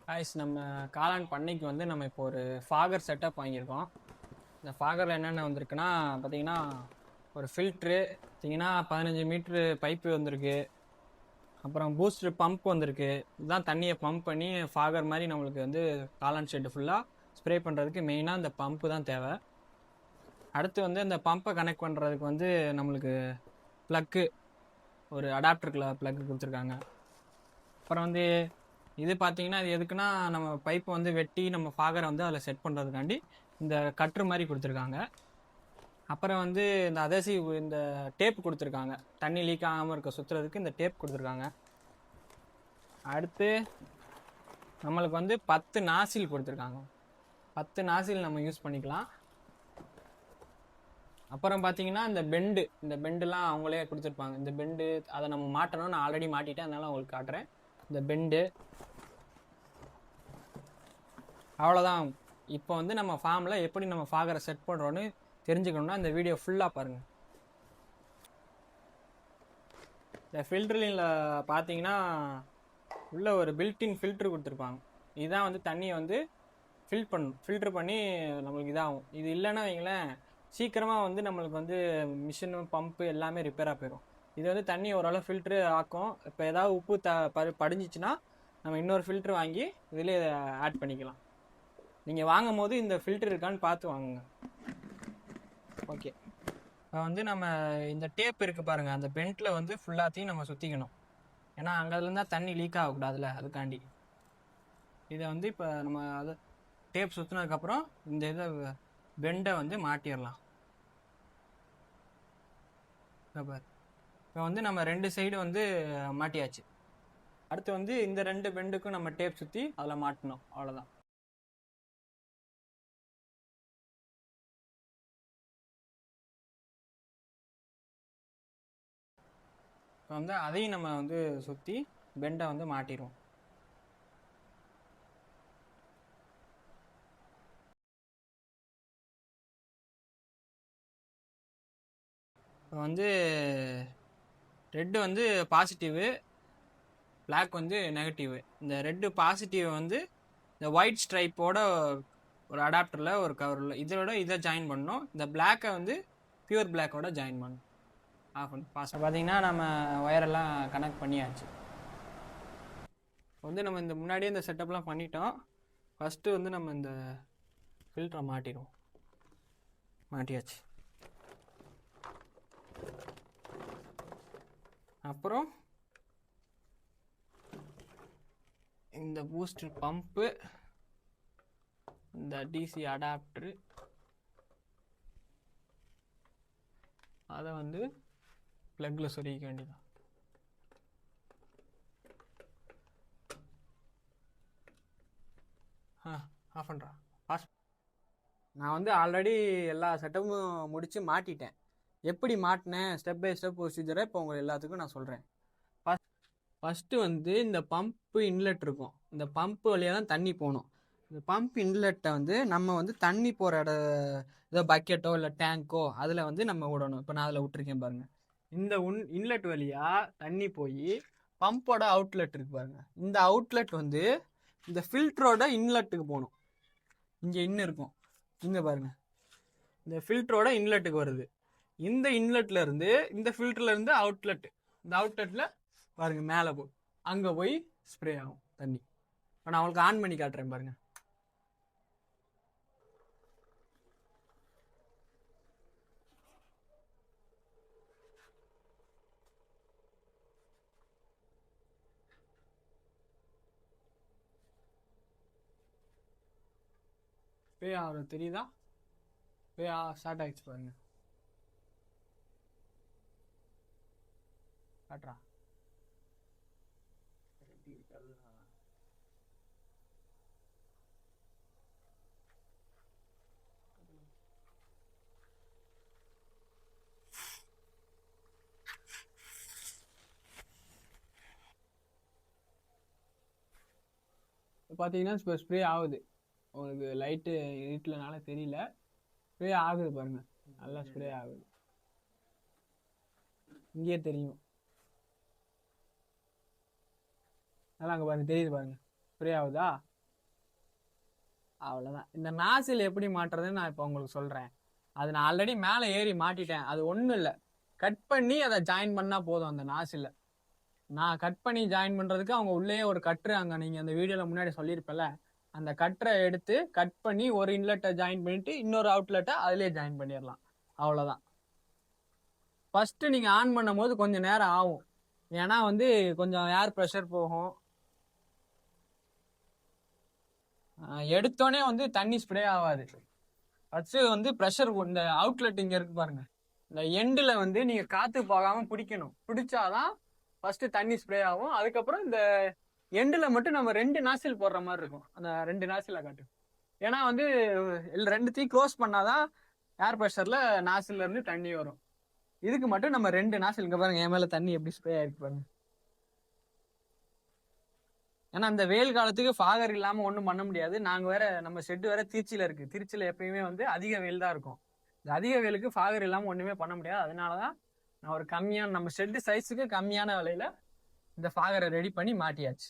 Guys நம்ம காளான் பண்ணைக்கு வந்து நம்ம இப்போ ஒரு ஃபாகர் செட்டப் வாங்கியிருக்கோம். இந்த ஃபாகரில் என்னென்ன வந்திருக்குன்னா பார்த்தீங்கன்னா ஒரு ஃபில்ட்ரு பார்த்தீங்கன்னா 15 மீட்ரு பைப்பு வந்திருக்கு. அப்புறம் பூஸ்டர் பம்ப் வந்திருக்கு. இதுதான் தண்ணியை பம்ப் பண்ணி ஃபாகர் மாதிரி நம்மளுக்கு வந்து காளான் ஷெட்டு ஃபுல்லாக ஸ்ப்ரே பண்ணுறதுக்கு மெயினாக இந்த பம்ப்பு தான் தேவை. அடுத்து வந்து அந்த பம்பை கனெக்ட் பண்ணுறதுக்கு வந்து நம்மளுக்கு ப்ளக்கு ஒரு அடாப்டருக்குள்ள ப்ளக்கு கொடுத்துருக்காங்க. அப்புறம் வந்து இது பார்த்தீங்கன்னா இது எதுக்குன்னா நம்ம பைப்பை வந்து வெட்டி நம்ம ஃபாகரை வந்து அதில் செட் பண்ணுறதுக்காண்டி இந்த கட்ரு மாதிரி கொடுத்துருக்காங்க. அப்புறம் வந்து இந்த அதசிவ் இந்த டேப் கொடுத்துருக்காங்க, தண்ணி லீக் ஆகாமல் இருக்க சுற்றுறதுக்கு இந்த டேப் கொடுத்துருக்காங்க. அடுத்து நம்மளுக்கு வந்து 10 நாசில் கொடுத்துருக்காங்க. 10 நாசில் நம்ம யூஸ் பண்ணிக்கலாம். அப்புறம் பார்த்தீங்கன்னா இந்த பெண்டுலாம் அவங்களே கொடுத்துருப்பாங்க. இந்த பெண்டு அதை நம்ம மாட்டணும். நான் ஆல்ரெடி மாட்டிட்டேன், அதனால உங்களுக்கு காட்டுறேன். இந்த பெண்டு அவ்வளோதான். இப்போ வந்து நம்ம ஃபார்மில் எப்படி நம்ம ஃபாகரை செட் பண்ணுறோன்னு தெரிஞ்சுக்கணுன்னா இந்த வீடியோ ஃபுல்லாக பாருங்கள். இந்த ஃபில்டரில் பார்த்தீங்கன்னா உள்ள ஒரு பில்டின் ஃபில்ட்ரு கொடுத்துருப்பாங்க. இதுதான் வந்து தண்ணியை வந்து ஃபில்ட்ரு பண்ணி நம்மளுக்கு இதாகும். இது இல்லைன்னா வைங்களேன் சீக்கிரமாக வந்து நம்மளுக்கு வந்து மிஷினு பம்பு எல்லாமே ரிப்பேராக போயிடும். இது வந்து தண்ணி ஓரளவு ஃபில்ட்ரு ஆக்கும். இப்போ ஏதாவது உப்பு படிஞ்சிச்சுன்னா நம்ம இன்னொரு ஃபில்ட்ரு வாங்கி இதிலே ஆட் பண்ணிக்கலாம். நீங்கள் வாங்கும் போது இந்த ஃபில்டர் இருக்கான்னு பார்த்து வாங்குங்க. ஓகே, இப்போ வந்து நம்ம இந்த டேப் இருக்குது பாருங்கள், அந்த பெண்ட்டில் வந்து ஃபுல்லாத்தையும் நம்ம சுற்றிக்கணும். ஏன்னா அங்கேருந்து தான் தண்ணி லீக் ஆகக்கூடாதுல்ல, அதுக்காண்டி. இதை வந்து இப்போ நம்ம அதை டேப் சுற்றினதுக்கப்புறம் இந்த இதை பெண்டை வந்து மாட்டிடலாம். இப்போ வந்து நம்ம 2 சைடு வந்து மாட்டியாச்சு. அடுத்து வந்து இந்த 2 பெண்டுக்கும் நம்ம டேப் சுற்றி அதில் மாட்டணும், அவ்வளோதான். இப்போ வந்து அதையும் நம்ம வந்து சுற்றி பெண்டை வந்து மாட்டிடுவோம். இப்போ வந்து ரெட்டு வந்து பாசிட்டிவு, பிளாக் வந்து நெகட்டிவு. இந்த ரெட்டு பாசிட்டிவ் வந்து இந்த ஒயிட் ஸ்ட்ரைப்போட ஒரு அடாப்டரில் ஒரு கவரில் இதோட இதை ஜாயின் பண்ணணும். இந்த பிளாக்கை வந்து பியூர் பிளாக்கோட ஜாயின் பண்ணணும். ஆஃப் பண்ணி பாஸ்ட் பார்த்தீங்கன்னா நம்ம ஒயரெல்லாம் கனெக்ட் பண்ணியாச்சு. வந்து நம்ம இந்த முன்னாடியே இந்த செட்டப்லாம் பண்ணிட்டோம். ஃபஸ்ட்டு வந்து நம்ம இந்த ஃபில்டரை மாட்டிடுவோம். மாட்டியாச்சு. அப்புறம் இந்த பூஸ்டர் பம்ப்பு, இந்த டிசி அடாப்டரு, அதை வந்து ப்ளக்கில் சொருகிக்க வேண்டியதான். ஆஃப் பண்ணுறா பாஸ். நான் வந்து ஆல்ரெடி எல்லா செட்டப்பும் முடித்து மாட்டிட்டேன். எப்படி மாட்டினேன் ஸ்டெப் பை ஸ்டெப் ப்ரொசீஜரை இப்போ உங்கள் எல்லாத்துக்கும் நான் சொல்கிறேன். ஃபஸ்ட்டு வந்து இந்த பம்ப்பு இன்லெட் இருக்கும். இந்த பம்ப்பு வழியாக தான் தண்ணி போகணும். இந்த பம்ப் இன்லெட்டை வந்து நம்ம வந்து தண்ணி போகிற ஏதோ பக்கெட்டோ இல்லை டேங்கோ அதில் வந்து நம்ம விடணும். இப்போ நான் அதில் விட்டுருக்கேன் பாருங்கள். இந்த இன்லெட் வழியாக தண்ணி போய் பம்போட அவுட்லெட் இருக்கு பாருங்கள். இந்த அவுட்லெட் வந்து இந்த ஃபில்டரோட இன்லெட்டுக்கு போகணும். இங்கே இன்னும் இருக்கும், இங்கே பாருங்கள், இந்த ஃபில்டரோட இன்லெட்டுக்கு வருது. இந்த இன்லெட்டில் இருந்து இந்த ஃபில்டரில் இருந்து அவுட்லெட், இந்த அவுட்லெட்டில் பாருங்க மேலே போ, அங்கே போய் ஸ்ப்ரே ஆகும் தண்ணி. இப்போ நான் உங்களுக்கு ஆன் பண்ணி காட்டுறேன் பாருங்க. ஸ்ப்ரே ஆகுறது தெரியுதா? ஸ்ப்ரே ஸ்டார்ட் ஆகிடுச்சு பாருங்க. காட்டுறா பார்த்தீங்கன்னா இப்போ ஸ்ப்ரே ஆகுது. உங்களுக்கு லைட்டு இருட்டிலனால தெரியல, ஸ்ப்ரே ஆகுது பாருங்க, நல்லா ஸ்ப்ரே ஆகுது. இங்கேயே தெரியும், நல்லா அங்கே பாருங்க, தெரியுது பாருங்க, ஸ்ப்ரே ஆகுதா? அவ்வளோதான். இந்த நாசில் எப்படி மாட்டுறதுன்னு நான் இப்போ உங்களுக்கு சொல்கிறேன். அது நான் ஆல்ரெடி மேலே ஏறி மாட்டிட்டேன். அது ஒன்றும் இல்லை, கட் பண்ணி அதை ஜாயின் பண்ணால் போதும். அந்த நாசில் நான் கட் பண்ணி ஜாயின் பண்ணுறதுக்கு அவங்க உள்ளே ஒரு கட்ரு, அங்கே நீங்கள் அந்த வீடியோவில் முன்னாடி சொல்லியிருப்பல, அந்த கட்டரை எடுத்து கட் பண்ணி ஒரு இன்லெட்டை ஜாயின் பண்ணிவிட்டு இன்னொரு அவுட்லெட்டை அதிலே ஜாயின் பண்ணிடலாம். அவ்வளோதான். ஃபஸ்ட்டு நீங்கள் ஆன் பண்ணும் போது கொஞ்சம் நேரம் ஆகும், ஏன்னா வந்து கொஞ்சம் ஏர் ப்ரெஷர் போகும். எடுத்தோடனே வந்து தண்ணி ஸ்ப்ரே ஆகாது. ஃபஸ்ட்டு வந்து ப்ரெஷர், இந்த அவுட்லெட் இங்கே இருக்கு பாருங்க, இந்த எண்டில் வந்து நீங்கள் காற்று போகாமல் பிடிக்கணும். பிடிச்சாதான் ஃபஸ்ட்டு தண்ணி ஸ்ப்ரே ஆகும். அதுக்கப்புறம் இந்த எண்டில் மட்டும் நம்ம 2 நாசில் போடுற மாதிரி இருக்கும். அந்த 2 நாசிலை காட்டு, ஏன்னா வந்து ரெண்டுத்தையும் க்ளோஸ் பண்ணாதான் ஏர் ப்ரெஷரில் நாசில்ல இருந்து தண்ணி வரும். இதுக்கு மட்டும் நம்ம 2 நாசில், இங்கே பாருங்க என் மேலே தண்ணி எப்படி ஸ்ப்ரே ஆயிருக்கு பாருங்க. ஏன்னா அந்த வெயில் காலத்துக்கு ஃபாகர் இல்லாமல் ஒன்றும் பண்ண முடியாது. நாங்கள் வேற, நம்ம ஷெட்டு வேற திருச்சியில் இருக்குது. திருச்சியில் எப்பயுமே வந்து அதிக வெயில் தான் இருக்கும். இந்த அதிக வெயிலுக்கு ஃபாகர் இல்லாமல் ஒன்றுமே பண்ண முடியாது. அதனால தான் நான் ஒரு கம்மியான, நம்ம ஷெட்டு சைஸுக்கு கம்மியான விலையில் இந்த ஃபாகரை ரெடி பண்ணி மாட்டியாச்சு.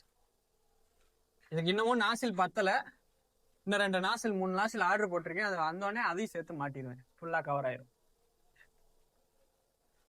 இதுக்கு இன்னமும் நாசில் பத்தலை, இன்னும் 2 நாசில் 3 நாசில் ஆர்டர் போட்டிருக்கேன். அது வந்தோடனே அதையும் சேர்த்து மாட்டிடுவேன், ஃபுல்லாக கவர் ஆயிரும்.